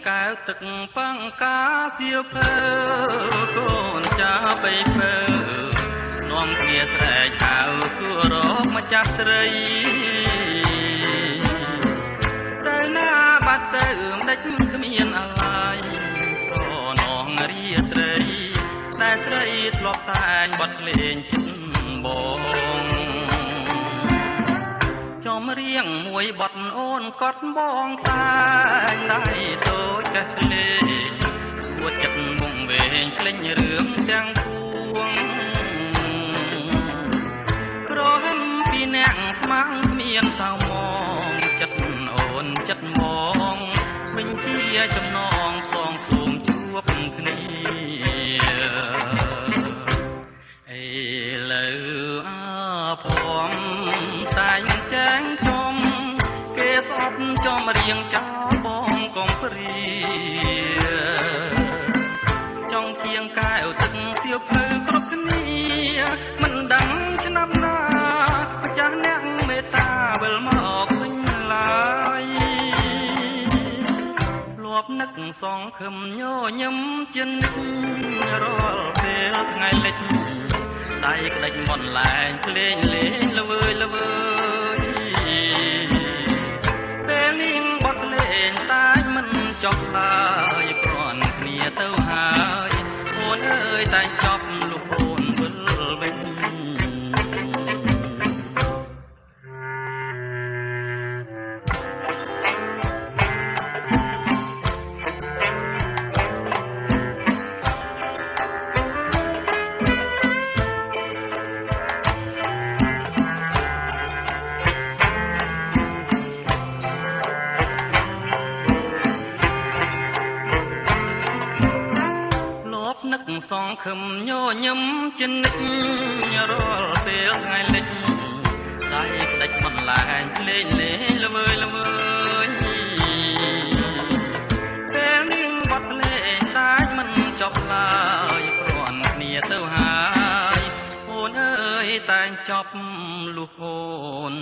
កែវទឹកបង្កាសៀវភៅកូនចាបីភៅនាំគ្នាស្រែកហៅសួររកម្ចាស់ស្រីទៅណាបាត់ទៅមិនដេចគ្មានអាឡ័យស្រនងរាត្រីតែស្រីធ្លាប់តែងបត់លេងចិត្តបងចំរៀងមួយបត់អូនកត់បងតែដៃតូចកេះលេងគួចចិត្តមុំវែងភ្លេចរឿងទាំងពួងក្រហមពីអ្នកស្មាំងគ្មានសៅមងចិត្តអូនចិត្តមងវិញជាចំណងសងសូមជួបគ្នាអេលើអាផងតែងចាងចំគេស្អប់ចំរៀងចោលបងកុំព្រាចង់គៀងកែវទឹកសៀវភៅគ្រប់គ្នាមិនដឹងឆ្នាំណាម្ចាស់អ្នកមេត្តាវិលមកវិញឡើយលាប់នឹកសងខឹមញញឹមចិនរាល់ពេលថ្ងៃលិចដៃក្តិចមន់លែងភ្លេងលេងល្វើយល្វើយពេលនេះបត់លេងតែមិនចប់ឡើយគ្រាន់គ្នាទៅហើយអូនអើយតែចប់លុះអូនវិលវិញនឹកសងខឹមញញឹមចិនិចរាល់ពេលថ្ងៃលិចដៃក្តិចមិនលែងភ្លេងលេងល្វើយល្វើយពេលនេះបត់ភ្លេងតែមិនចប់ឡើយគ្រាន់គ្នាទៅហើយអូនអើយតែងចប់លុះអូន